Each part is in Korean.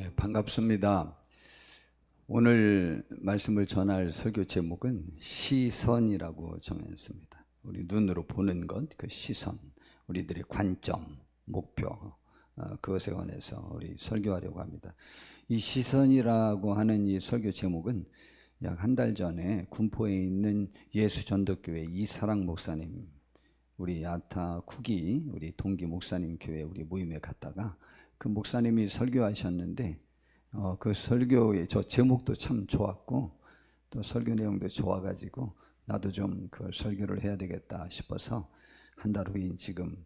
반갑습니다. 오늘 말씀을 전할 설교 제목은 시선이라고 정했습니다. 우리 눈으로 보는 것, 그 시선, 우리들의 관점, 목표, 그것에 관해서 우리 설교하려고 합니다. 이 시선이라고 하는 이 설교 제목은 약 한 달 전에 군포에 있는 예수전도교회 이사랑 목사님, 우리 야타 쿠기 우리 동기 목사님 교회 우리 모임에 갔다가 그 목사님이 설교하셨는데 그 설교의 저 제목도 참 좋았고 또 설교 내용도 좋아가지고 나도 좀 그 설교를 해야 되겠다 싶어서 한 달 후인 지금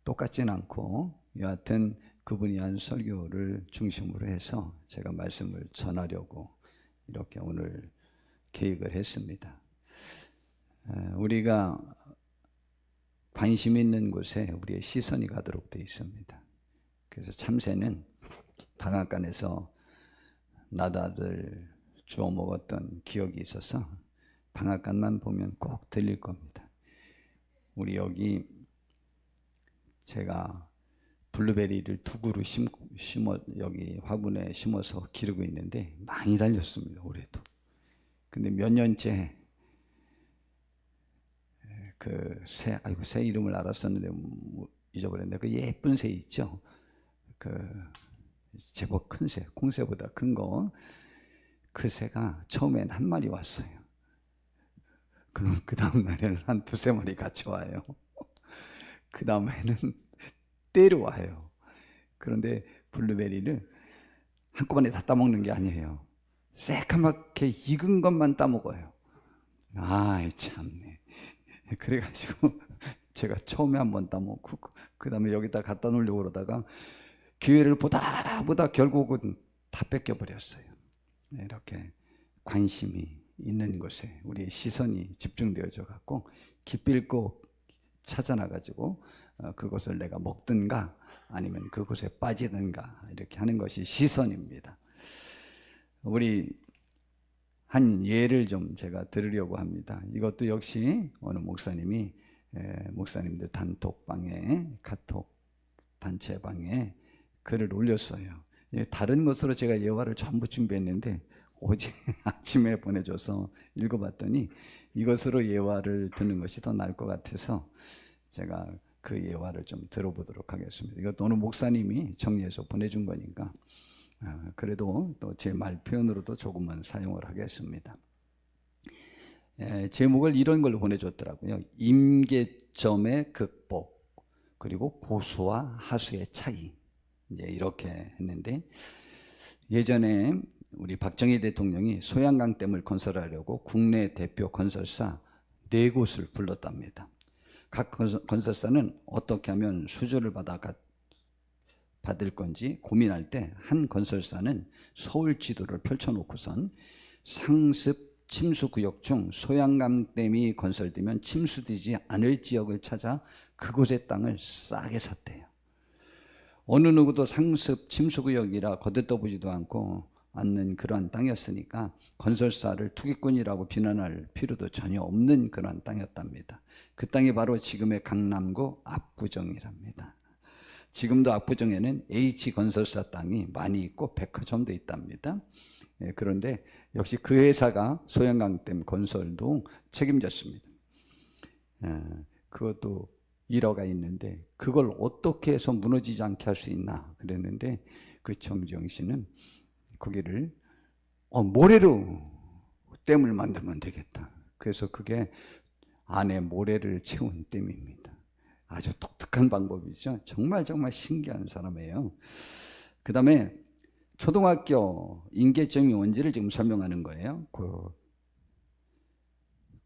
똑같진 않고 여하튼 그분이 한 설교를 중심으로 해서 제가 말씀을 전하려고 이렇게 오늘 계획을 했습니다. 우리가 관심 있는 곳에 우리의 시선이 가도록 되어 있습니다. 그래서 참새는 방앗간에서 나다를 주워 먹었던 기억이 있어서 방앗간만 보면 꼭 들릴 겁니다. 우리 여기 제가 블루베리를 2그루 심어 여기 화분에 심어서 기르고 있는데 많이 달렸습니다. 올해도. 근데 몇 년째 그 새 이름을 알았었는데 잊어버렸는데 그 예쁜 새 있죠. 그 제법 큰 새, 콩새보다 큰 거, 그 새가 처음엔 한 마리 왔어요. 그럼 그 다음 날에는 한 2-3마리 같이 와요. 그 다음에는 때로 와요. 그런데 블루베리를 한꺼번에 다 따먹는 게 아니에요. 새까맣게 익은 것만 따먹어요. 아이 참네. 그래가지고 제가 처음에 한번 따먹고 그 다음에 여기다 갖다 놓으려고 그러다가 기회를 보다 결국은 다 뺏겨버렸어요. 이렇게 관심이 있는 곳에 우리의 시선이 집중되어져 갖고 기필코 찾아나가지고 그것을 내가 먹든가 아니면 그곳에 빠지든가 이렇게 하는 것이 시선입니다. 우리 한 예를 좀 제가 들으려고 합니다. 이것도 역시 어느 목사님이 목사님들 단톡방에 카톡 단체방에 글을 올렸어요. 다른 것으로 제가 예화를 전부 준비했는데 어제 아침에 보내줘서 읽어봤더니 이것으로 예화를 듣는 것이 더 나을 것 같아서 제가 그 예화를 좀 들어보도록 하겠습니다. 이것도 어느 목사님이 정리해서 보내준 거니까 그래도 또 제 말 표현으로도 조금만 사용을 하겠습니다. 제목을 이런 걸로 보내줬더라고요. 임계점의 극복 그리고 고수와 하수의 차이, 이제 이렇게 했는데, 예전에 우리 박정희 대통령이 소양강 댐을 건설하려고 국내 대표 건설사 4곳을 불렀답니다. 각 건설사는 어떻게 하면 수주를 받을 건지 고민할 때 한 건설사는 서울 지도를 펼쳐놓고선 상습 침수구역 중 소양강댐이 건설되면 침수되지 않을 지역을 찾아 그곳의 땅을 싸게 샀대요. 어느 누구도 상습 침수구역이라 거들떠보지도 않는 그러한 땅이었으니까 건설사를 투기꾼이라고 비난할 필요도 전혀 없는 그러한 땅이었답니다. 그 땅이 바로 지금의 강남구 압구정이랍니다. 지금도 압구정에는 H건설사 땅이 많이 있고 백화점도 있답니다. 그런데 역시 그 회사가 소양강댐 건설도 책임졌습니다. 그것도 일화가 있는데 그걸 어떻게 해서 무너지지 않게 할 수 있나 그랬는데 그 정지영 씨는 거기를 모래로 댐을 만들면 되겠다. 그래서 그게 안에 모래를 채운 댐입니다. 아주 독특한 방법이죠. 정말 신기한 사람이에요. 그 다음에 초등학교 임계점이 뭔지를 지금 설명하는 거예요. 그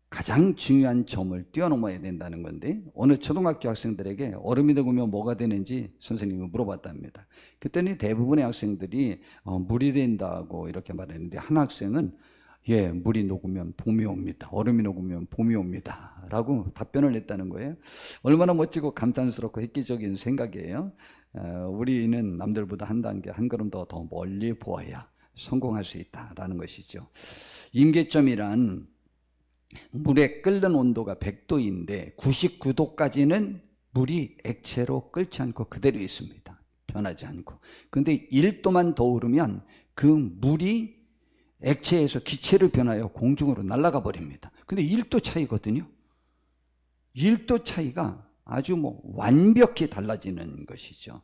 가장 중요한 점을 뛰어넘어야 된다는 건데, 어느 초등학교 학생들에게 얼음이 녹으면 뭐가 되는지 선생님이 물어봤답니다. 그랬더니 대부분의 학생들이 물이 된다고 이렇게 말했는데, 한 학생은 물이 녹으면 봄이 옵니다. 얼음이 녹으면 봄이 옵니다. 라고 답변을 했다는 거예요. 얼마나 멋지고 감탄스럽고 획기적인 생각이에요. 우리는 남들보다 한 단계, 한 걸음 더 멀리 보아야 성공할 수 있다라는 것이죠. 임계점이란 물의 끓는 온도가 100도인데 99도까지는 물이 액체로 끓지 않고 그대로 있습니다. 변하지 않고. 근데 1도만 더 오르면 그 물이 액체에서 기체로 변하여 공중으로 날아가 버립니다. 근데 1도 차이거든요. 1도 차이가 아주 완벽히 달라지는 것이죠.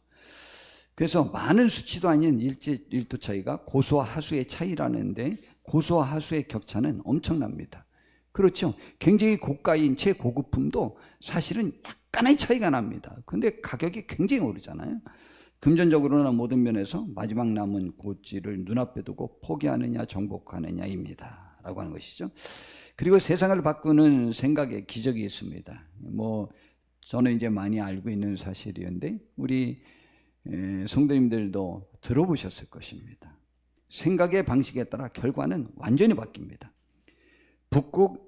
그래서 많은 수치도 아닌 1도 차이가 고수와 하수의 차이라는데, 고수와 하수의 격차는 엄청납니다. 그렇죠. 굉장히 고가인 최고급품도 사실은 약간의 차이가 납니다. 근데 가격이 굉장히 오르잖아요. 금전적으로나 모든 면에서 마지막 남은 고지를 눈앞에 두고 포기하느냐 정복하느냐입니다 라고 하는 것이죠. 그리고 세상을 바꾸는 생각의 기적이 있습니다. 저는 이제 많이 알고 있는 사실이었는데 우리 성도님들도 들어보셨을 것입니다. 생각의 방식에 따라 결과는 완전히 바뀝니다. 북극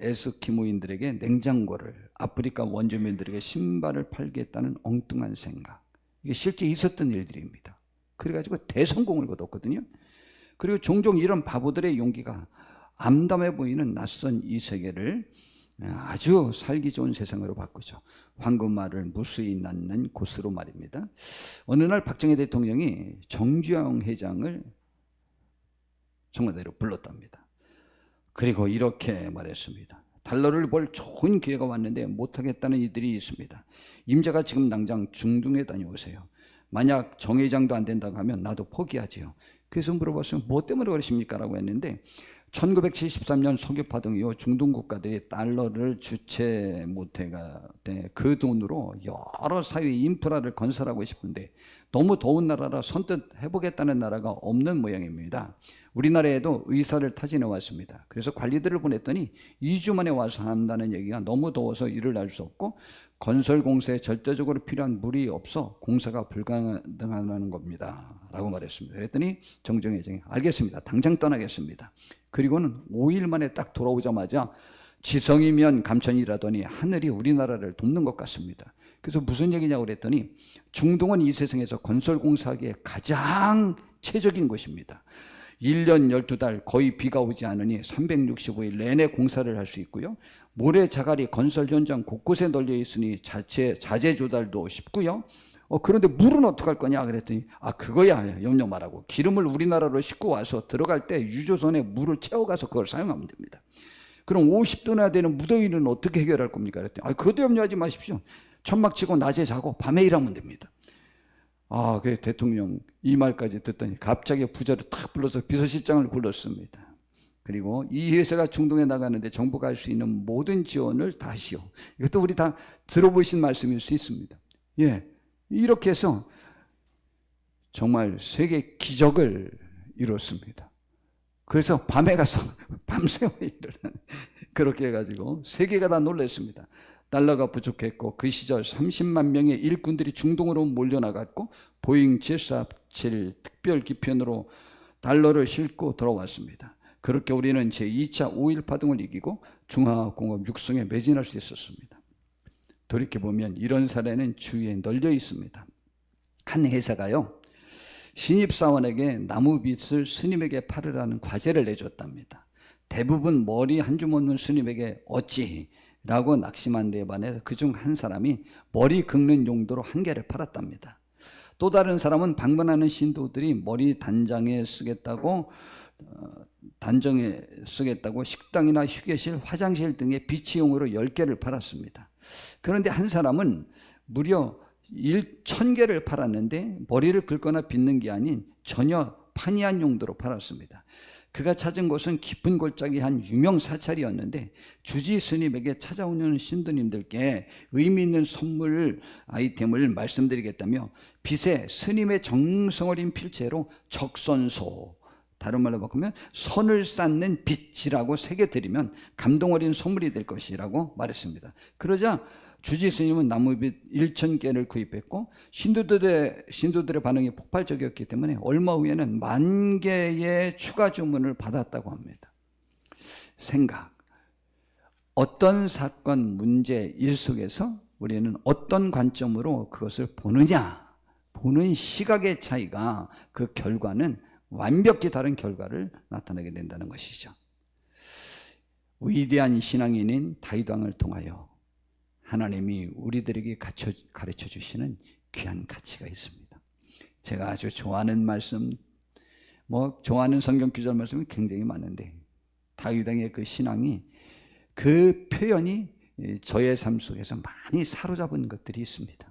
에스키모인들에게 냉장고를, 아프리카 원주민들에게 신발을 팔겠다는 엉뚱한 생각, 이게 실제 있었던 일들입니다. 그래가지고 대성공을 거뒀거든요. 그리고 종종 이런 바보들의 용기가 암담해 보이는 낯선 이 세계를 아주 살기 좋은 세상으로 바꾸죠. 황금알을 무수히 낳는 곳으로 말입니다. 어느 날 박정희 대통령이 정주영 회장을 청와대로 불렀답니다. 그리고 이렇게 말했습니다. 달러를 벌 좋은 기회가 왔는데 못하겠다는 이들이 있습니다. 임자가 지금 당장 중동에 다녀오세요. 만약 정 회장도 안 된다고 하면 나도 포기하지요. 그래서 물어봤으면 뭐 때문에 그러십니까? 라고 했는데 1973년 석유 파동 이후 중동 국가들이 달러를 주체 못해가 그 돈으로 여러 사회 인프라를 건설하고 싶은데 너무 더운 나라라 선뜻 해보겠다는 나라가 없는 모양입니다. 우리나라에도 의사를 타진해 왔습니다. 그래서 관리들을 보냈더니 2주 만에 와서 한다는 얘기가 너무 더워서 일을 할 수 없고 건설 공사에 절대적으로 필요한 물이 없어 공사가 불가능하다는 겁니다 라고 말했습니다. 그랬더니 정정 회장이 알겠습니다. 당장 떠나겠습니다. 그리고는 5일 만에 딱 돌아오자마자 지성이면 감천이라더니 하늘이 우리나라를 돕는 것 같습니다. 그래서 무슨 얘기냐고 그랬더니 중동은 이 세상에서 건설 공사하기에 가장 최적인 곳입니다. 1년 12달 거의 비가 오지 않으니 365일 내내 공사를 할 수 있고요. 모래자갈이 건설 현장 곳곳에 널려 있으니 자재 조달도 쉽고요. 그런데 물은 어떡할 거냐 그랬더니 그거야 염려 말라고. 기름을 우리나라로 싣고 와서 들어갈 때 유조선에 물을 채워가서 그걸 사용하면 됩니다. 그럼 50도나 되는 무더위는 어떻게 해결할 겁니까? 그랬더니 그것도 염려하지 마십시오. 천막 치고 낮에 자고 밤에 일하면 됩니다. 그 대통령 이 말까지 듣더니 갑자기 부자를 탁 불러서 비서실장을 불렀습니다. 그리고 이 회사가 중동에 나가는데 정부가 할 수 있는 모든 지원을 다 하시오. 이것도 우리 다 들어보신 말씀일 수 있습니다. 이렇게 해서 정말 세계 기적을 이뤘습니다. 그래서 밤에 가서 밤새워 일을 그렇게 해가지고 세계가 다 놀랐습니다. 달러가 부족했고 그 시절 30만 명의 일꾼들이 중동으로 몰려나갔고 보잉 747 특별 기편으로 달러를 싣고 돌아왔습니다. 그렇게 우리는 제2차 5.1 파동을 이기고 중화공업 육성에 매진할 수 있었습니다. 돌이켜보면 이런 사례는 주위에 널려 있습니다. 한 회사가요, 신입사원에게 나무빗을 스님에게 팔으라는 과제를 내줬답니다. 대부분 머리 한 줌 없는 스님에게 어찌? 라고 낙심한 데 반해서 그중 한 사람이 머리 긁는 용도로 한 개를 팔았답니다. 또 다른 사람은 방문하는 신도들이 머리 단장에 쓰겠다고 식당이나 휴게실, 화장실 등의 비치용으로 10개를 팔았습니다. 그런데 한 사람은 무려 1,000개를 팔았는데 머리를 긁거나 빗는 게 아닌 전혀 판이한 용도로 팔았습니다. 그가 찾은 곳은 깊은 골짜기 한 유명 사찰이었는데 주지 스님에게 찾아오는 신도님들께 의미 있는 선물 아이템을 말씀드리겠다며 빗에 스님의 정성 어린 필체로 적선소, 다른 말로 바꾸면 선을 쌓는 빗이라고 새겨드리면 감동 어린 선물이 될 것이라고 말했습니다. 그러자 주지 스님은 나무빗 1,000개를 구입했고 신도들의 반응이 폭발적이었기 때문에 얼마 후에는 10,000개의 추가 주문을 받았다고 합니다. 생각, 어떤 사건, 문제, 일 속에서 우리는 어떤 관점으로 그것을 보느냐, 보는 시각의 차이가 그 결과는 완벽히 다른 결과를 나타내게 된다는 것이죠. 위대한 신앙인인 다윗 왕을 통하여 하나님이 우리들에게 가르쳐 주시는 귀한 가치가 있습니다. 제가 아주 좋아하는 말씀, 좋아하는 성경 구절 말씀이 굉장히 많은데 다윗 왕의 그 신앙이, 그 표현이 저의 삶 속에서 많이 사로잡은 것들이 있습니다.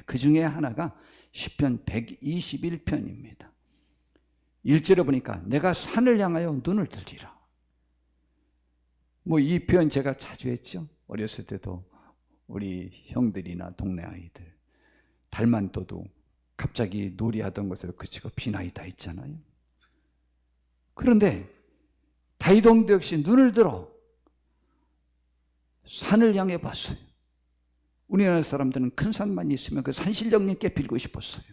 그 중에 하나가 시편 121편입니다. 1절에 보니까 내가 산을 향하여 눈을 들리라. 이 표현 제가 자주 했죠. 어렸을 때도 우리 형들이나 동네 아이들 달만 떠도 갑자기 놀이하던 것을 그치고 비나이다 했잖아요. 그런데 다윗 왕도 역시 눈을 들어 산을 향해 봤어요. 우리나라 사람들은 큰 산만 있으면 그 산신령님께 빌고 싶었어요.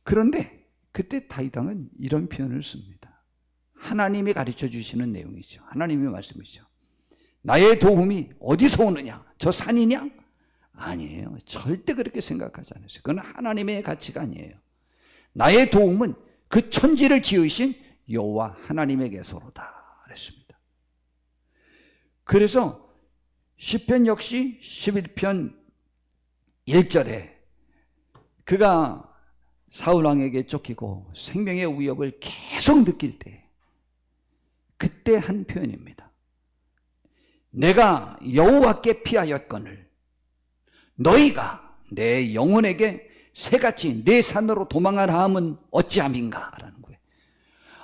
그런데 그때 다윗 왕은 이런 표현을 씁니다. 하나님이 가르쳐 주시는 내용이죠. 하나님의 말씀이죠. 나의 도움이 어디서 오느냐? 저 산이냐? 아니에요. 절대 그렇게 생각하지 않으세요. 그건 하나님의 가치가 아니에요. 나의 도움은 그 천지를 지으신 여호와 하나님에게서로다 그랬습니다. 그래서 시편 역시 11편 1절에 그가 사울왕에게 쫓기고 생명의 위협을 계속 느낄 때, 그때 한 표현입니다. 내가 여호와께 피하였거늘 너희가 내 영혼에게 새같이 내 산으로 도망하라 함은 어찌함인가 라는 거예요.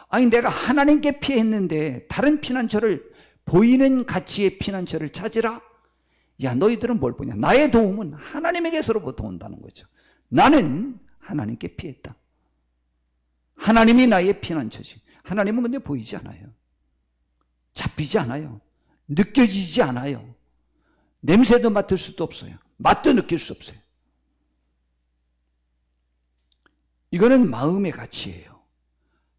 아니, 내가 하나님께 피했는데 다른 피난처를, 보이는 가치의 피난처를 찾으라? 야, 너희들은 뭘 보냐? 나의 도움은 하나님에게서로부터 온다는 거죠. 나는 하나님께 피했다. 하나님이 나의 피난처지. 하나님은 근데 보이지 않아요. 잡히지 않아요. 느껴지지 않아요. 냄새도 맡을 수도 없어요. 맛도 느낄 수 없어요. 이거는 마음의 가치예요.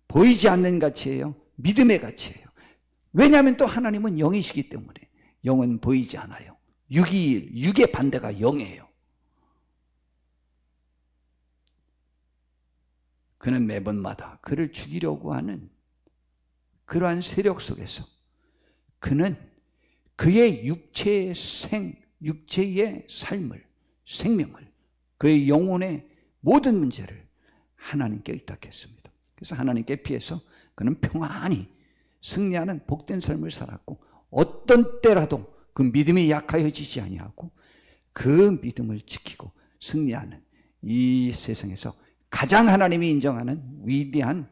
보이지 않는 가치예요. 믿음의 가치예요. 왜냐하면 또 하나님은 영이시기 때문에. 영은 보이지 않아요. 육의 반대가 영이에요. 그는 매번마다 그를 죽이려고 하는 그러한 세력 속에서 그는 그의 육체의 삶을, 생명을, 그의 영혼의 모든 문제를 하나님께 의탁했습니다. 그래서 하나님께 피해서 그는 평안히 승리하는 복된 삶을 살았고, 어떤 때라도 그 믿음이 약하여지지 아니하고 그 믿음을 지키고 승리하는 이 세상에서 가장 하나님이 인정하는 위대한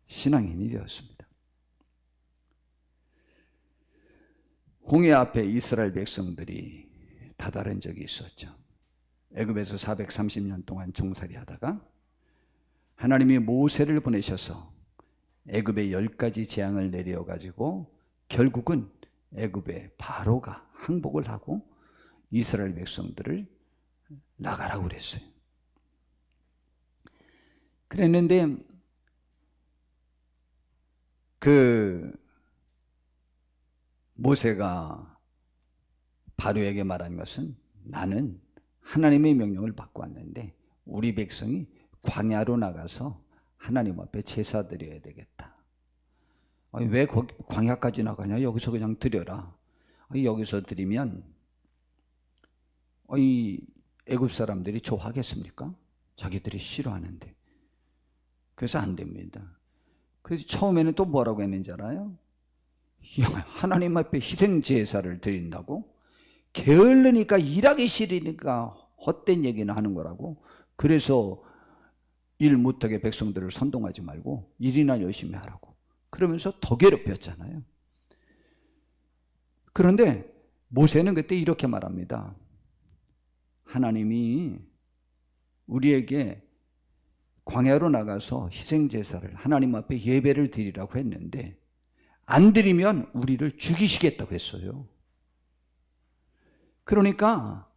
신앙인이 되었습니다. 홍해 앞에 이스라엘 백성들이 다다른 적이 있었죠. 애굽에서 430년 동안 종살이 하다가 하나님이 모세를 보내셔서 애굽에 10가지 재앙을 내려 가지고 결국은 애굽의 바로가 항복을 하고 이스라엘 백성들을 나가라고 그랬어요. 그랬는데 그 모세가 바로에게 말한 것은, 나는 하나님의 명령을 받고 왔는데 우리 백성이 광야로 나가서 하나님 앞에 제사 드려야 되겠다. 아니, 왜 거기 광야까지 나가냐? 여기서 그냥 드려라. 아니, 여기서 드리면 애굽 사람들이 좋아하겠습니까? 자기들이 싫어하는데. 그래서 안 됩니다. 그래서 처음에는 또 뭐라고 했는지 알아요? 하나님 앞에 희생 제사를 드린다고? 게을르니까, 일하기 싫으니까 헛된 얘기는 하는 거라고. 그래서 일 못하게 백성들을 선동하지 말고 일이나 열심히 하라고. 그러면서 더 괴롭혔잖아요. 그런데 모세는 그때 이렇게 말합니다. 하나님이 우리에게 광야로 나가서 희생제사를, 하나님 앞에 예배를 드리라고 했는데 안 드리면 우리를 죽이시겠다고 했어요. 그러니까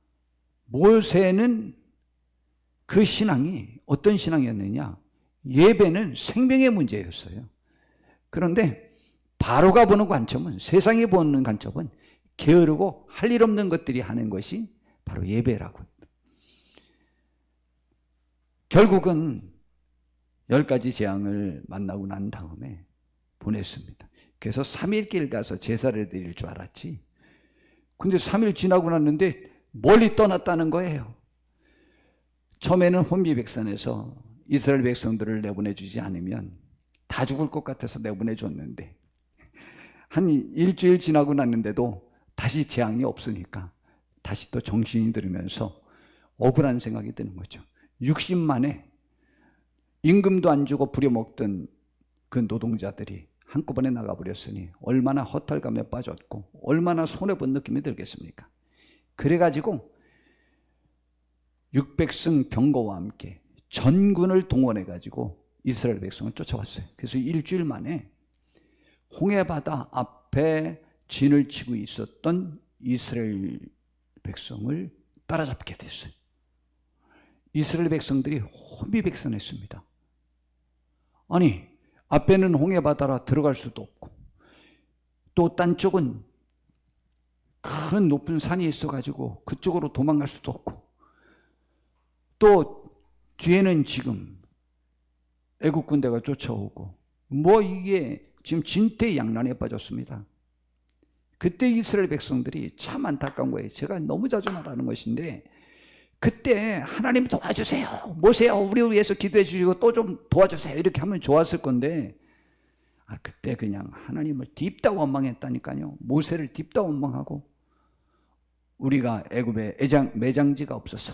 모세는 그 신앙이 어떤 신앙이었느냐? 예배는 생명의 문제였어요. 그런데 바로가 보는 관점은, 세상이 보는 관점은 게으르고 할 일 없는 것들이 하는 것이 바로 예배라고. 결국은 10가지 재앙을 만나고 난 다음에 보냈습니다. 그래서 3일길 가서 제사를 드릴 줄 알았지. 근데 3일 지나고 났는데 멀리 떠났다는 거예요. 처음에는 혼비백산에서 이스라엘 백성들을 내보내주지 않으면 다 죽을 것 같아서 내보내줬는데 한 일주일 지나고 났는데도 다시 재앙이 없으니까 다시 또 정신이 들으면서 억울한 생각이 드는 거죠. 60만에 임금도 안 주고 부려먹던 그 노동자들이 한꺼번에 나가버렸으니 얼마나 허탈감에 빠졌고 얼마나 손해본 느낌이 들겠습니까? 그래가지고 600승 병거와 함께 전군을 동원해가지고 이스라엘 백성을 쫓아왔어요. 그래서 일주일 만에 홍해바다 앞에 진을 치고 있었던 이스라엘 백성을 따라잡게 됐어요. 이스라엘 백성들이 혼비백산했습니다. 아니, 앞에는 홍해바다라 들어갈 수도 없고 또 딴 쪽은 큰 높은 산이 있어가지고 그쪽으로 도망갈 수도 없고 또 뒤에는 지금 애국 군대가 쫓아오고 뭐 이게 지금 진퇴양난에 빠졌습니다. 그때 이스라엘 백성들이 참 안타까운 거예요. 제가 너무 자주 말하는 것인데 그때 하나님 도와주세요. 모세요. 우리 위해서 기도해 주시고 또 좀 도와주세요. 이렇게 하면 좋았을 건데 그때 그냥 하나님을 딥다 원망했다니까요. 모세를 딥다 원망하고 우리가 애굽에 매장지가 없어서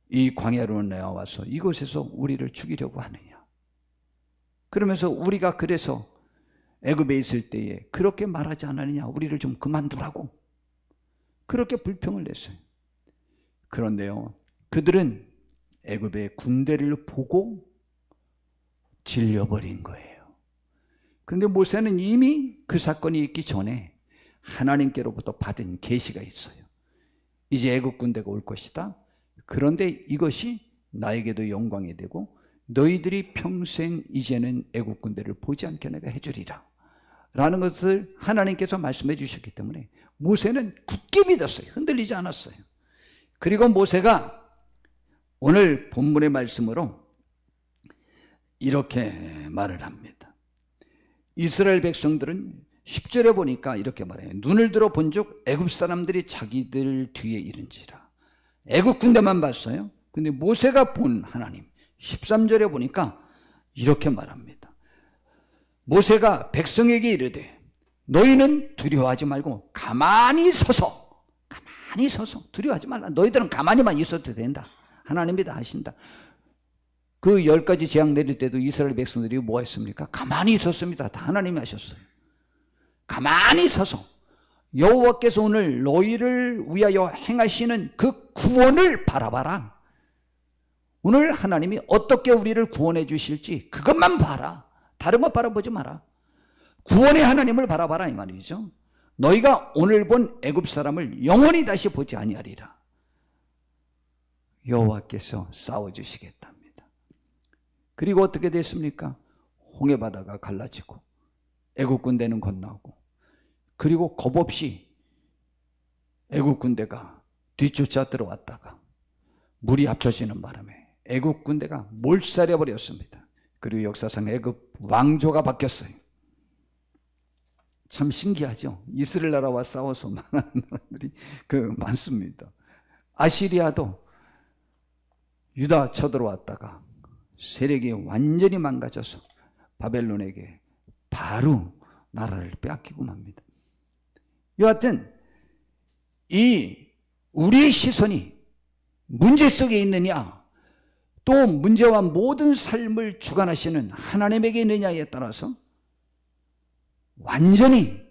이 광야로 내어와서 이곳에서 우리를 죽이려고 하느냐. 그러면서 우리가 그래서 애굽에 있을 때에 그렇게 말하지 않았느냐. 우리를 좀 그만두라고. 그렇게 불평을 냈어요. 그런데요, 그들은 애굽의 군대를 보고 질려버린 거예요. 그런데 모세는 이미 그 사건이 있기 전에 하나님께로부터 받은 계시가 있어요. 이제 애굽 군대가 올 것이다. 그런데 이것이 나에게도 영광이 되고 너희들이 평생 이제는 애국 군대를 보지 않게 내가 해주리라 라는 것을 하나님께서 말씀해 주셨기 때문에 모세는 굳게 믿었어요. 흔들리지 않았어요. 그리고 모세가 오늘 본문의 말씀으로 이렇게 말을 합니다. 이스라엘 백성들은 10절에 보니까 이렇게 말해요. 눈을 들어 본즉 애굽 사람들이 자기들 뒤에 이른지라. 애국 군대만 봤어요. 근데 모세가 본 하나님 13절에 보니까 이렇게 말합니다. 모세가 백성에게 이르되 너희는 두려워하지 말고 가만히 서서 두려워하지 말라. 너희들은 가만히만 있어도 된다. 하나님이 다 하신다. 그 10가지 재앙 내릴 때도 이스라엘 백성들이 뭐 했습니까? 가만히 있었습니다. 다 하나님이 하셨어요. 가만히 서서 여호와께서 오늘 너희를 위하여 행하시는 그 구원을 바라봐라. 오늘 하나님이 어떻게 우리를 구원해 주실지 그것만 봐라. 다른 것 바라보지 마라. 구원의 하나님을 바라봐라 이 말이죠. 너희가 오늘 본 애굽 사람을 영원히 다시 보지 아니하리라. 여호와께서 싸워주시겠답니다. 그리고 어떻게 됐습니까? 홍해바다가 갈라지고 애굽 군대는 건너고 그리고 겁없이 애굽 군대가 뒤쫓아 들어왔다가 물이 합쳐지는 바람에 애굽 군대가 몰살해 버렸습니다. 그리고 역사상 애굽 왕조가 바뀌었어요. 참 신기하죠. 이스라엘 나라와 싸워서 망하는 나라들이 많습니다. 아시리아도 유다 쳐들어왔다가 세력이 완전히 망가져서 바벨론에게 바로 나라를 빼앗기고 맙니다. 여하튼 우리의 시선이 문제 속에 있느냐 또 문제와 모든 삶을 주관하시는 하나님에게 있느냐에 따라서 완전히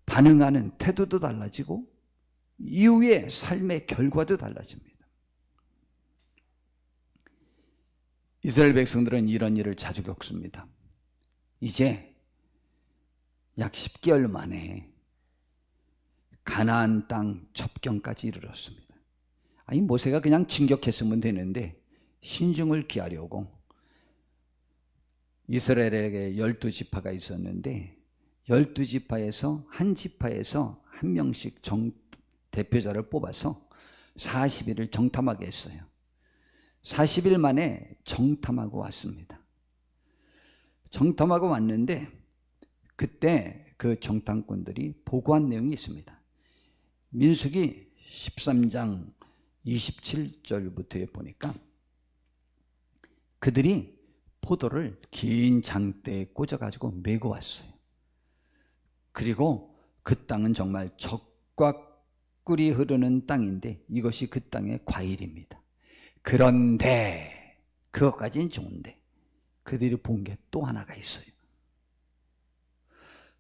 반응하는 태도도 달라지고 이후의 삶의 결과도 달라집니다. 이스라엘 백성들은 이런 일을 자주 겪습니다. 이제 약 10개월 만에 가나안 땅 접경까지 이르렀습니다. 아니 모세가 그냥 진격했으면 되는데 신중을 기하려고 이스라엘에게 12지파가 있었는데 12지파에서 한 지파에서 한 명씩 대표자를 뽑아서 40일을 정탐하게 했어요. 40일 만에 정탐하고 왔습니다. 정탐하고 왔는데 그때 그 정탐꾼들이 보고한 내용이 있습니다. 민수기 13장 27절부터에 보니까 그들이 포도를 긴 장대에 꽂아가지고 메고 왔어요. 그리고 그 땅은 정말 젖과 꿀이 흐르는 땅인데 이것이 그 땅의 과일입니다. 그런데 그것까지는 좋은데 그들이 본 게 또 하나가 있어요.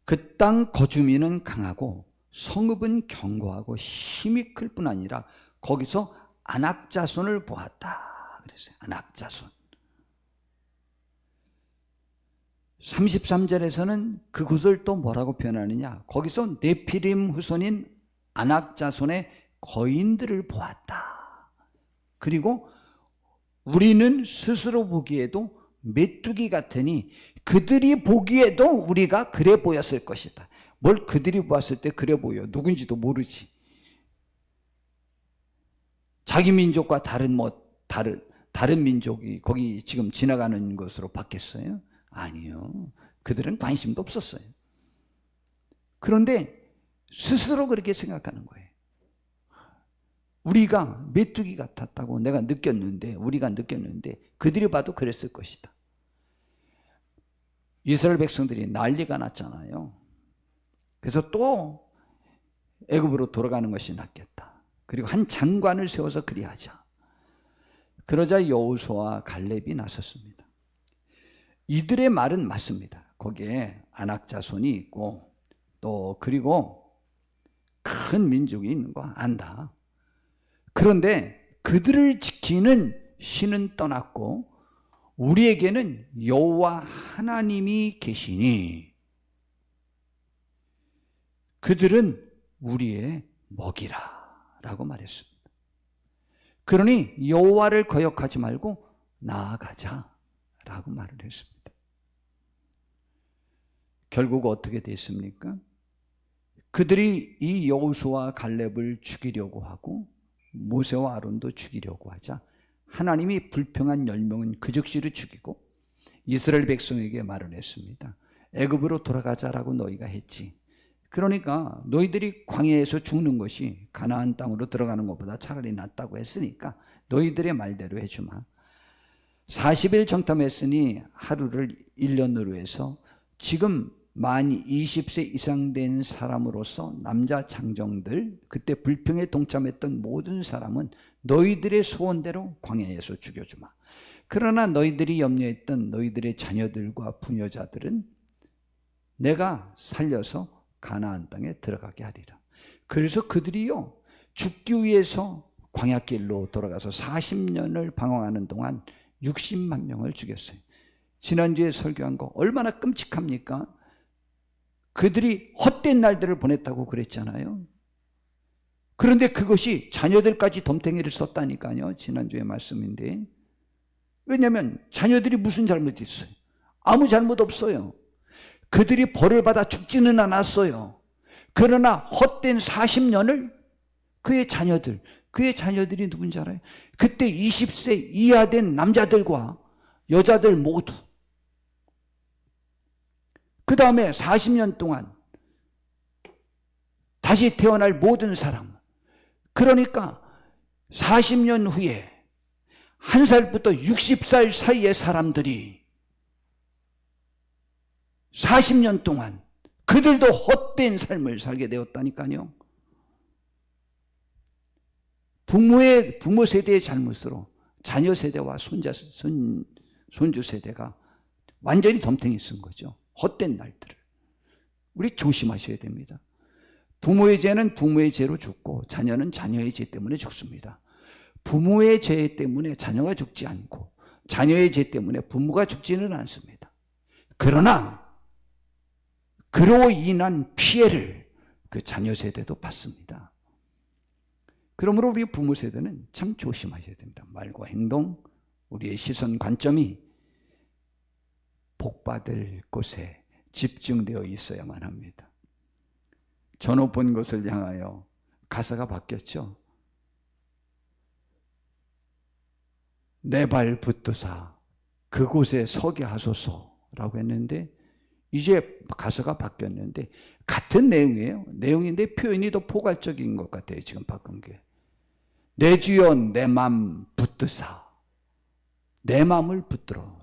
그 땅 거주민은 강하고 성읍은 견고하고 힘이 클 뿐 아니라 거기서 안악자손을 보았다 그랬어요. 안악자손. 33절에서는 그곳을 또 뭐라고 표현하느냐, 거기서 네피림 후손인 안악자손의 거인들을 보았다. 그리고 우리는 스스로 보기에도 메뚜기 같으니 그들이 보기에도 우리가 그래 보였을 것이다. 뭘 그들이 보았을 때 그래 보여? 누군지도 모르지. 자기 민족과 다른 민족이 거기 지금 지나가는 것으로 봤겠어요? 아니요. 그들은 관심도 없었어요. 그런데 스스로 그렇게 생각하는 거예요. 우리가 메뚜기 같았다고 우리가 느꼈는데 그들이 봐도 그랬을 것이다. 이스라엘 백성들이 난리가 났잖아요. 그래서 또 애굽으로 돌아가는 것이 낫겠다. 그리고 한 장관을 세워서 그리하자. 그러자 여호수아와 갈렙이 나섰습니다. 이들의 말은 맞습니다. 거기에 안악자손이 있고 또 그리고 큰 민족이 있는 거 안다. 그런데 그들을 지키는 신은 떠났고 우리에게는 여호와 하나님이 계시니 그들은 우리의 먹이라 라고 말했습니다. 그러니 여호와를 거역하지 말고 나아가자 라고 말을 했습니다. 결국 어떻게 됐습니까? 그들이 이 여호수아와 갈렙을 죽이려고 하고 모세와 아론도 죽이려고 하자 하나님이 불평한 10명은 그 즉시로 죽이고 이스라엘 백성에게 말을 했습니다. 애굽으로 돌아가자라고 너희가 했지. 그러니까 너희들이 광야에서 죽는 것이 가나안 땅으로 들어가는 것보다 차라리 낫다고 했으니까 너희들의 말대로 해주마. 40일 정탐했으니 하루를 1년으로 해서 지금 만 20세 이상 된 사람으로서 남자 장정들, 그때 불평에 동참했던 모든 사람은 너희들의 소원대로 광야에서 죽여주마. 그러나 너희들이 염려했던 너희들의 자녀들과 부녀자들은 내가 살려서 가나안 땅에 들어가게 하리라. 그래서 그들이요 죽기 위해서 광야길로 돌아가서 40년을 방황하는 동안 60만 명을 죽였어요. 지난주에 설교한 거 얼마나 끔찍합니까? 그들이 헛된 날들을 보냈다고 그랬잖아요. 그런데 그것이 자녀들까지 덤탱이를 썼다니까요. 지난주의 말씀인데. 왜냐하면 자녀들이 무슨 잘못이 있어요? 아무 잘못 없어요. 그들이 벌을 받아 죽지는 않았어요. 그러나 헛된 40년을 그의 자녀들이 누군지 알아요? 그때 20세 이하 된 남자들과 여자들 모두, 그 다음에 40년 동안 다시 태어날 모든 사람, 그러니까 40년 후에 1살부터 60살 사이의 사람들이 40년 동안 그들도 헛된 삶을 살게 되었다니까요. 부모 세대의 잘못으로 자녀 세대와 손주 세대가 완전히 덤탱이 쓴 거죠. 헛된 날들을. 우리 조심하셔야 됩니다. 부모의 죄는 부모의 죄로 죽고 자녀는 자녀의 죄 때문에 죽습니다. 부모의 죄 때문에 자녀가 죽지 않고 자녀의 죄 때문에 부모가 죽지는 않습니다. 그러나 그로 인한 피해를 그 자녀 세대도 받습니다. 그러므로 우리 부모 세대는 참 조심하셔야 됩니다. 말과 행동, 우리의 시선 관점이 복받을 곳에 집중되어 있어야만 합니다. 저 높은 곳을 향하여 가사가 바뀌었죠. 내 발 붙드사 그곳에 서게 하소서라고 했는데 이제 가사가 바뀌었는데 같은 내용이에요. 내용인데 표현이 더 포괄적인 것 같아요. 지금 바꾼 게. 내 주여 내 맘 붙드사, 내 마음을 붙들어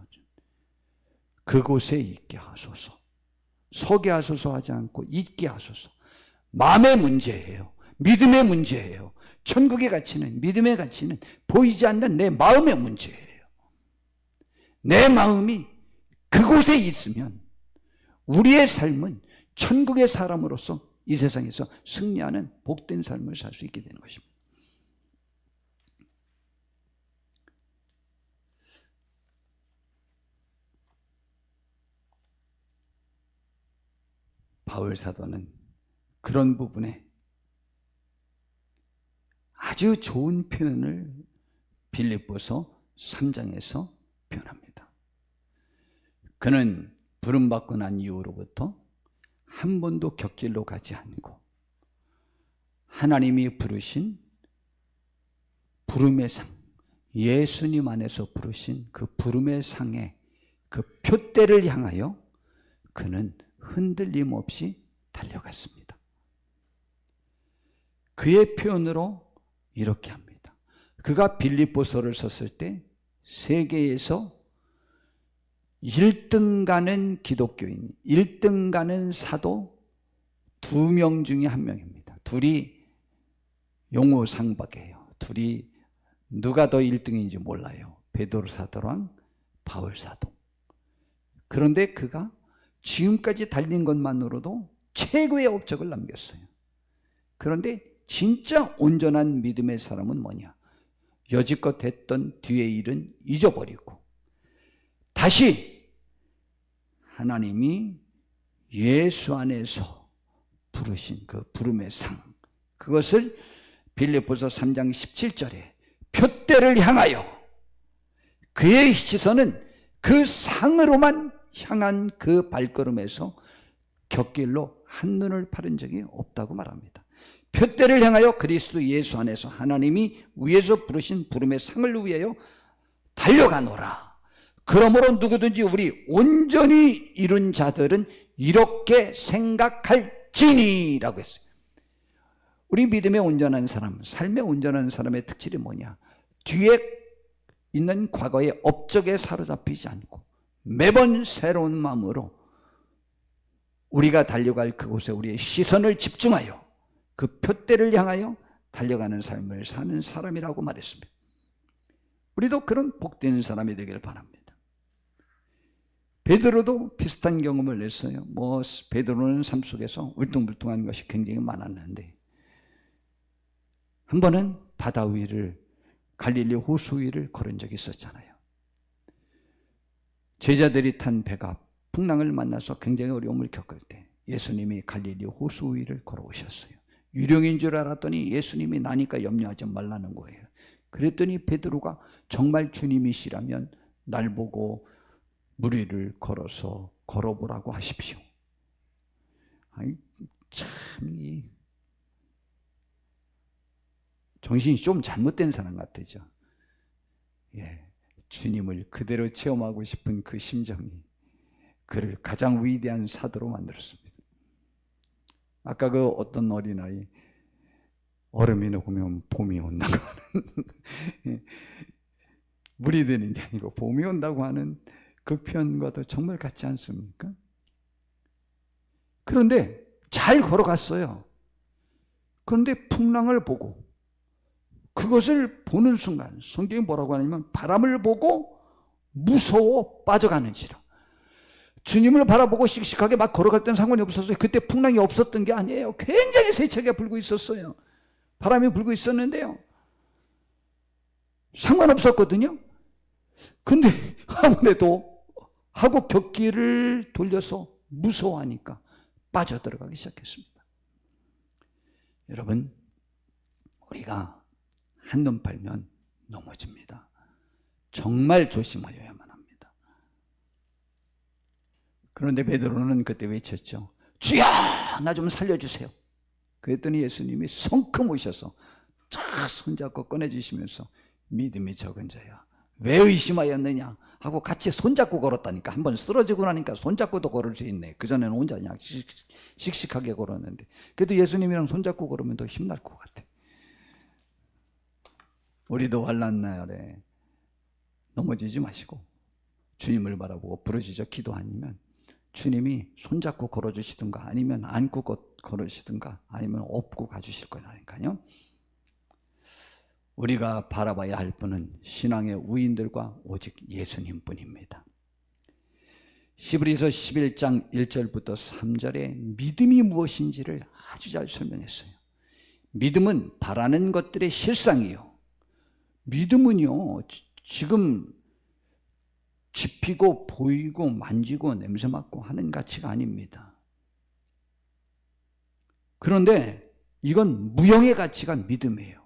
그곳에 있게 하소서. 서게 하소서 하지 않고 있게 하소서. 마음의 문제예요. 믿음의 문제예요. 천국의 가치는, 믿음의 가치는 보이지 않는 내 마음의 문제예요. 내 마음이 그곳에 있으면 우리의 삶은 천국의 사람으로서 이 세상에서 승리하는 복된 삶을 살 수 있게 되는 것입니다. 바울 사도는 그런 부분에 아주 좋은 표현을 빌립보서 3장에서 표현합니다. 그는 부름받고 난 이후로부터 한 번도 격질로 가지 않고 하나님이 부르신 부름의 상, 예수님 안에서 부르신 그 부름의 상의 그 표대를 향하여 그는 흔들림 없이 달려갔습니다. 그의 표현으로 이렇게 합니다. 그가 빌립보서를 썼을 때 세계에서 1등 가는 기독교인, 1등 가는 사도 2명 중에 1명입니다. 둘이 용호상박이에요. 둘이 누가 더 1등인지 몰라요. 베드로 사도랑 바울 사도. 그런데 그가 지금까지 달린 것만으로도 최고의 업적을 남겼어요. 그런데 진짜 온전한 믿음의 사람은 뭐냐? 여지껏 했던 뒤의 일은 잊어버리고 다시 하나님이 예수 안에서 부르신 그 부름의 상, 그것을 빌립보서 3장 17절에 표대를 향하여 그의 시선은 그 상으로만 향한 그 발걸음에서 곁길로 한눈을 파른 적이 없다고 말합니다. 표대를 향하여 그리스도 예수 안에서 하나님이 위에서 부르신 부름의 상을 위하여 달려가노라. 그러므로 누구든지 우리 온전히 이룬 자들은 이렇게 생각할지니라고 했어요. 우리 믿음의 온전한 사람, 삶의 온전한 사람의 특질이 뭐냐? 뒤에 있는 과거의 업적에 사로잡히지 않고 매번 새로운 마음으로 우리가 달려갈 그곳에 우리의 시선을 집중하여 그 표대를 향하여 달려가는 삶을 사는 사람이라고 말했습니다. 우리도 그런 복된 사람이 되기를 바랍니다. 베드로도 비슷한 경험을 했어요. 베드로는 삶 속에서 울퉁불퉁한 것이 굉장히 많았는데 한 번은 바다 위를, 갈릴리 호수 위를 걸은 적이 있었잖아요. 제자들이 탄 배가 풍랑을 만나서 굉장히 어려움을 겪을 때 예수님이 갈릴리 호수 위를 걸어오셨어요. 유령인 줄 알았더니 예수님이 나니까 염려하지 말라는 거예요. 그랬더니 베드로가 정말 주님이시라면 날 보고 물 위를 걸어서 걸어보라고 하십시오. 아니, 참 정신이 좀 잘못된 사람 같으죠. 예, 주님을 그대로 체험하고 싶은 그 심정이 그를 가장 위대한 사도로 만들었습니다. 아까 그 어떤 어린아이 얼음이 녹으면 봄이 온다고 하는 물이 되는 게 아니고 봄이 온다고 하는 그 표현과도 정말 같지 않습니까? 그런데 잘 걸어갔어요. 그런데 풍랑을 보고 그것을 보는 순간 성경이 뭐라고 하냐면 바람을 보고 무서워 빠져가는지라. 주님을 바라보고 씩씩하게 막 걸어갈 때는 상관이 없었어요. 그때 풍랑이 없었던 게 아니에요. 굉장히 세차게 불고 있었어요. 바람이 불고 있었는데요. 상관없었거든요. 근데 아무래도 하고 곁길을 돌려서 무서워하니까 빠져들어가기 시작했습니다. 여러분, 우리가 한눈 팔면 넘어집니다. 정말 조심하여야만 합니다. 그런데 베드로는 그때 외쳤죠. 주여, 나 좀 살려주세요. 그랬더니 예수님이 성큼 오셔서 쫙 손잡고 꺼내주시면서 믿음이 적은 자야, 왜 의심하였느냐 하고 같이 손잡고 걸었다니까. 한번 쓰러지고 나니까 손잡고도 걸을 수 있네. 그전에는 혼자 그냥 씩씩하게 걸었는데 그래도 예수님이랑 손잡고 걸으면 더 힘날 것 같아. 우리도 환난 날에 넘어지지 마시고 주님을 바라보고 부르짖어 기도하면 주님이 손잡고 걸어주시든가 아니면 안고 걸으시든가 아니면 업고 가주실 거라니까요. 우리가 바라봐야 할 분은 신앙의 우인들과 오직 예수님뿐입니다. 히브리서 11장 1절부터 3절에 믿음이 무엇인지를 아주 잘 설명했어요. 믿음은 바라는 것들의 실상이요. 믿음은요, 지금 집히고 보이고 만지고 냄새 맡고 하는 가치가 아닙니다. 그런데 이건 무형의 가치가 믿음이에요.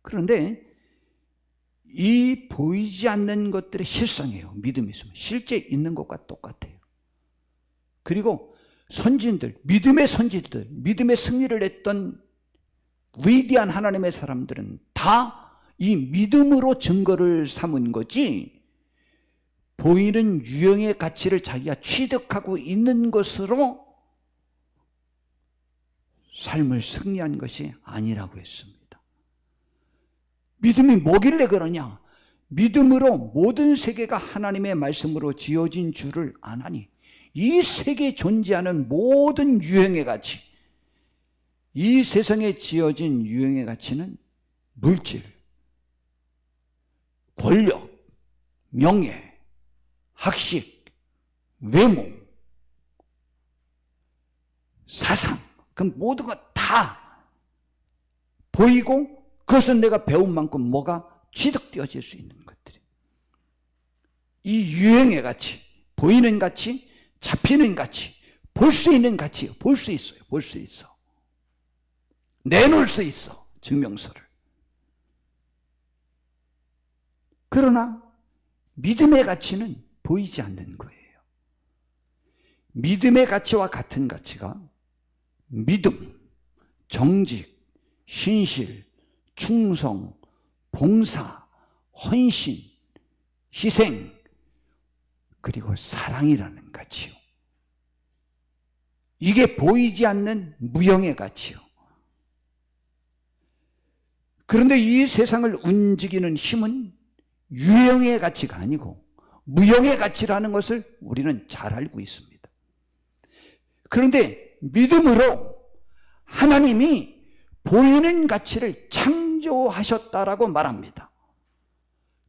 그런데 이 보이지 않는 것들의 실상이에요. 믿음이 있으면 실제 있는 것과 똑같아요. 그리고 선진들, 믿음의 선진들, 믿음의 승리를 했던 위대한 하나님의 사람들은 다 이 믿음으로 증거를 삼은 거지, 보이는 유형의 가치를 자기가 취득하고 있는 것으로 삶을 승리한 것이 아니라고 했습니다. 믿음이 뭐길래 그러냐? 믿음으로 모든 세계가 하나님의 말씀으로 지어진 줄을 아나니 이 세계에 존재하는 모든 유형의 가치, 이 세상에 지어진 유형의 가치는 물질, 권력, 명예, 학식, 외모, 사상, 그 모든 것 다 보이고 그것은 내가 배운 만큼 뭐가 취득되어질 수 있는 것들이, 이 유형의 가치, 보이는 가치, 잡히는 가치, 볼 수 있는 가치, 볼 수 있어요. 볼 수 있어. 내놓을 수 있어. 증명서를. 그러나 믿음의 가치는 보이지 않는 거예요. 믿음의 가치와 같은 가치가 믿음, 정직, 신실, 충성, 봉사, 헌신, 희생, 그리고 사랑이라는 가치요. 이게 보이지 않는 무형의 가치요. 그런데 이 세상을 움직이는 힘은 유형의 가치가 아니고 무형의 가치라는 것을 우리는 잘 알고 있습니다. 그런데 믿음으로 하나님이 보이는 가치를 창조하셨다라고 말합니다.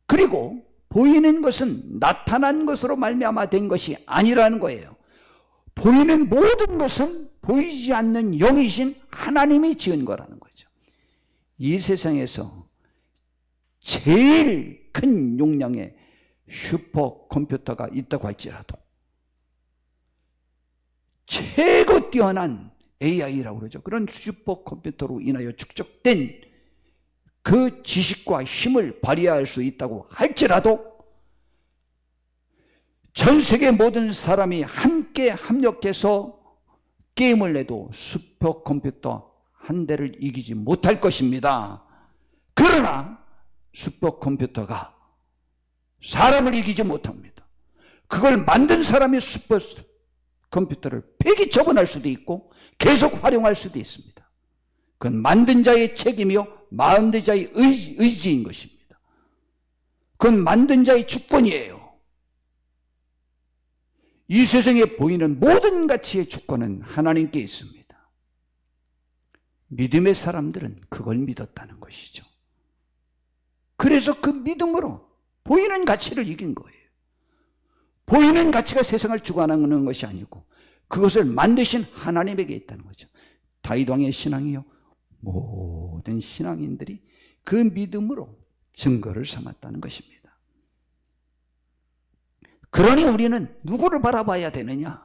그리고 보이는 것은 나타난 것으로 말미암아 된 것이 아니라는 거예요. 보이는 모든 것은 보이지 않는 영이신 하나님이 지은 거라는 거죠. 이 세상에서 제일 큰 용량의 슈퍼컴퓨터가 있다고 할지라도 최고 뛰어난 AI라고 그러죠. 그런 슈퍼컴퓨터로 인하여 축적된 그 지식과 힘을 발휘할 수 있다고 할지라도 전 세계 모든 사람이 함께 합력해서 게임을 내도 슈퍼컴퓨터 한 대를 이기지 못할 것입니다. 그러나 슈퍼컴퓨터가 사람을 이기지 못합니다. 그걸 만든 사람이 슈퍼컴퓨터를 폐기 처분할 수도 있고 계속 활용할 수도 있습니다. 그건 만든 자의 책임이요 만든 자의 의지인 것입니다. 그건 만든 자의 주권이에요. 이 세상에 보이는 모든 가치의 주권은 하나님께 있습니다. 믿음의 사람들은 그걸 믿었다는 것이죠. 그래서 그 믿음으로 보이는 가치를 이긴 거예요. 보이는 가치가 세상을 주관하는 것이 아니고 그것을 만드신 하나님에게 있다는 거죠. 다윗 왕의 신앙이요 모든 신앙인들이 그 믿음으로 증거를 삼았다는 것입니다. 그러니 우리는 누구를 바라봐야 되느냐?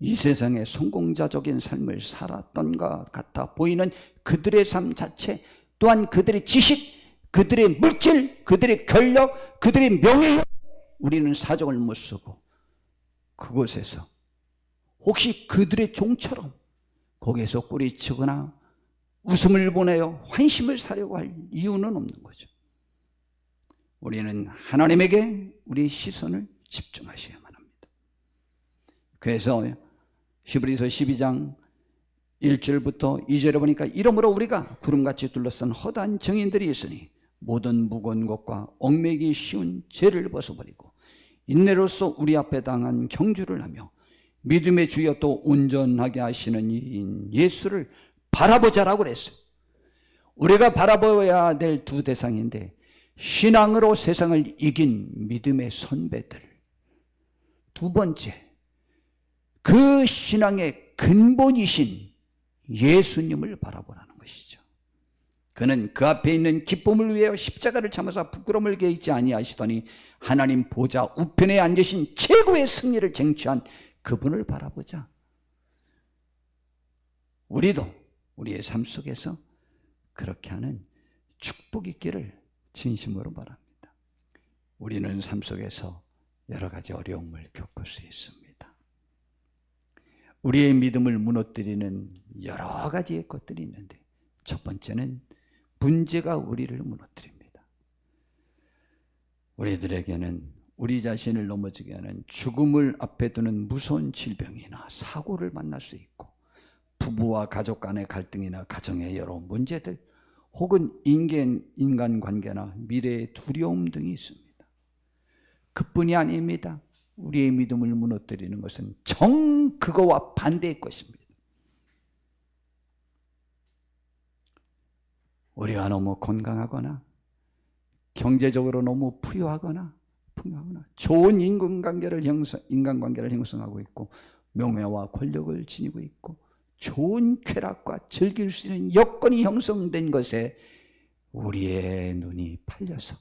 이 세상에 성공자적인 삶을 살았던 것 같아 보이는 그들의 삶 자체, 또한 그들의 지식, 그들의 물질, 그들의 권력, 그들의 명예, 우리는 사정을 못 쓰고 그곳에서 혹시 그들의 종처럼 거기에서 꼬리치거나 웃음을 보내어 환심을 사려고 할 이유는 없는 거죠. 우리는 하나님에게 우리의 시선을 집중하셔야만 합니다. 그래서 히브리서 12장 1절부터 2절에 보니까 이러므로 우리가 구름같이 둘러싼 허다한 증인들이 있으니 모든 무거운 것과 얽매기 쉬운 죄를 벗어버리고 인내로서 우리 앞에 당한 경주를 하며 믿음의 주여 또 온전하게 하시는 이인 예수를 바라보자라고 그랬어요. 우리가 바라보아야 될 두 대상인데, 신앙으로 세상을 이긴 믿음의 선배들. 두 번째, 그 신앙의 근본이신 예수님을 바라보라는 것이죠. 그는 그 앞에 있는 기쁨을 위하여 십자가를 참으사 부끄러움을 개의치 아니하시더니 하나님 보좌 우편에 앉으신 최고의 승리를 쟁취한 그분을 바라보자. 우리도 우리의 삶 속에서 그렇게 하는 축복 있기를 진심으로 바랍니다. 우리는 삶 속에서 여러 가지 어려움을 겪을 수 있습니다. 우리의 믿음을 무너뜨리는 여러 가지의 것들이 있는데, 첫 번째는 문제가 우리를 무너뜨립니다. 우리들에게는 우리 자신을 넘어지게 하는 죽음을 앞에 두는 무서운 질병이나 사고를 만날 수 있고, 부부와 가족 간의 갈등이나 가정의 여러 문제들, 혹은 인간관계나 미래의 두려움 등이 있습니다. 그뿐이 아닙니다. 우리의 믿음을 무너뜨리는 것은 정 그거와 반대의 것입니다. 우리가 너무 건강하거나 경제적으로 너무 풍요하거나 좋은 인간관계를 형성하고 있고 명예와 권력을 지니고 있고 좋은 쾌락과 즐길 수 있는 여건이 형성된 것에 우리의 눈이 팔려서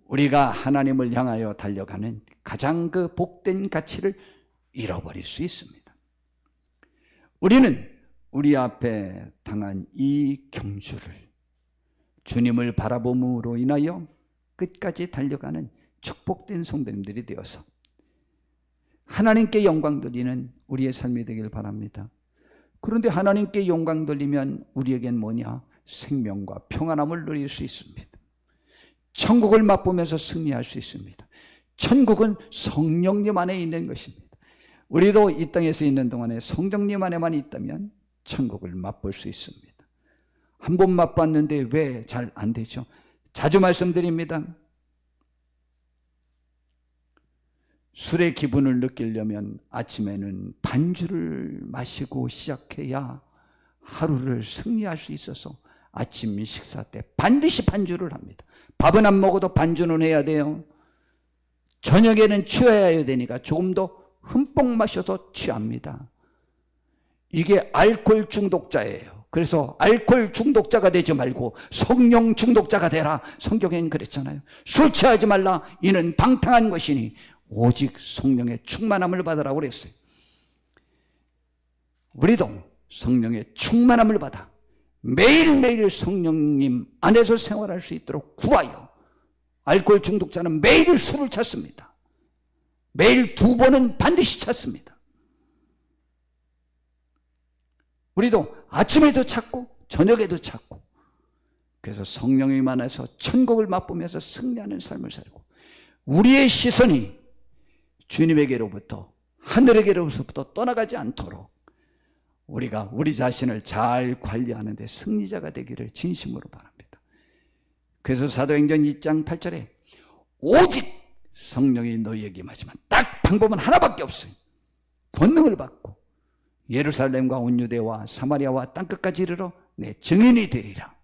우리가 하나님을 향하여 달려가는 가장 그 복된 가치를 잃어버릴 수 있습니다. 우리는 우리 앞에 당한 이 경주를 주님을 바라봄으로 인하여 끝까지 달려가는 축복된 성도님들이 되어서 하나님께 영광 돌리는 우리의 삶이 되길 바랍니다. 그런데 하나님께 영광 돌리면 우리에겐 뭐냐? 생명과 평안함을 누릴 수 있습니다. 천국을 맛보면서 승리할 수 있습니다. 천국은 성령님 안에 있는 것입니다. 우리도 이 땅에서 있는 동안에 성령님 안에만 있다면 천국을 맛볼 수 있습니다. 한 번 맛봤는데 왜 잘 안 되죠? 자주 말씀드립니다. 술의 기분을 느끼려면 아침에는 반주를 마시고 시작해야 하루를 승리할 수 있어서 아침 식사 때 반드시 반주를 합니다. 밥은 안 먹어도 반주는 해야 돼요. 저녁에는 취해야 되니까 조금 더 흠뻑 마셔서 취합니다. 이게 알코올 중독자예요. 그래서 알코올 중독자가 되지 말고 성령 중독자가 되라. 성경에는 그랬잖아요. 술 취하지 말라. 이는 방탕한 것이니 오직 성령의 충만함을 받으라고 그랬어요. 우리도 성령의 충만함을 받아 매일매일 성령님 안에서 생활할 수 있도록 구하여, 알코올 중독자는 매일 술을 찾습니다. 매일 2번은 반드시 찾습니다. 우리도 아침에도 찾고 저녁에도 찾고, 그래서 성령님 안에서 천국을 맛보면서 승리하는 삶을 살고, 우리의 시선이 주님에게로부터 하늘에게로부터 떠나가지 않도록 우리가 우리 자신을 잘 관리하는 데 승리자가 되기를 진심으로 바랍니다. 그래서 사도행전 2장 8절에 오직 성령이 너희에게 임하지만 딱 방법은 하나밖에 없어요. 권능을 받고 예루살렘과 온 유대와 사마리아와 땅끝까지 이르러 내 증인이 되리라.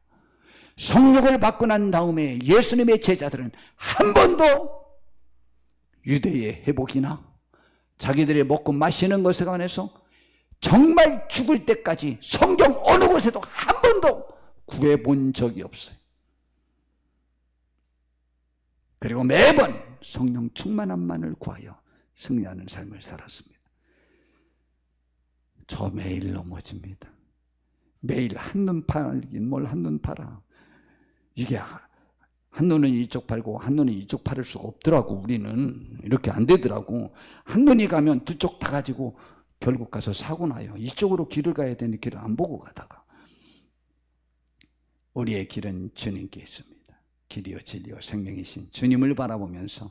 성령을 받고 난 다음에 예수님의 제자들은 한 번도 유대의 회복이나 자기들이 먹고 마시는 것에 관해서 정말 죽을 때까지 성경 어느 곳에도 한 번도 구해본 적이 없어요. 그리고 매번 성령 충만함만을 구하여 승리하는 삶을 살았습니다. 저 매일 넘어집니다. 매일 한눈 팔긴 뭘 한눈 팔아. 이게 한눈은 이쪽 팔고 한눈은 이쪽 팔을 수가 없더라고. 우리는 이렇게 안 되더라고. 한눈이 가면 두 쪽 다 가지고 결국 가서 사고 나요. 이쪽으로 길을 가야 되는 길을 안 보고 가다가. 우리의 길은 주님께 있습니다. 길이요 진리요 생명이신 주님을 바라보면서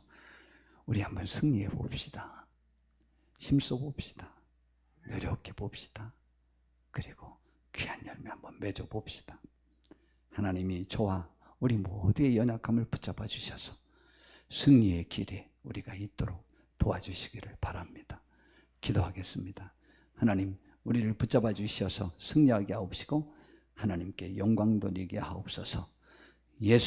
우리 한번 승리해 봅시다. 힘써 봅시다. 노력해 봅시다. 그리고 귀한 열매 한번 맺어 봅시다. 하나님이 저와 우리 모두의 연약함을 붙잡아 주셔서 승리의 길에 우리가 있도록 도와주시기를 바랍니다. 기도하겠습니다. 하나님, 우리를 붙잡아 주셔서 승리하게 하옵시고 하나님께 영광 돌리게 하옵소서. 예수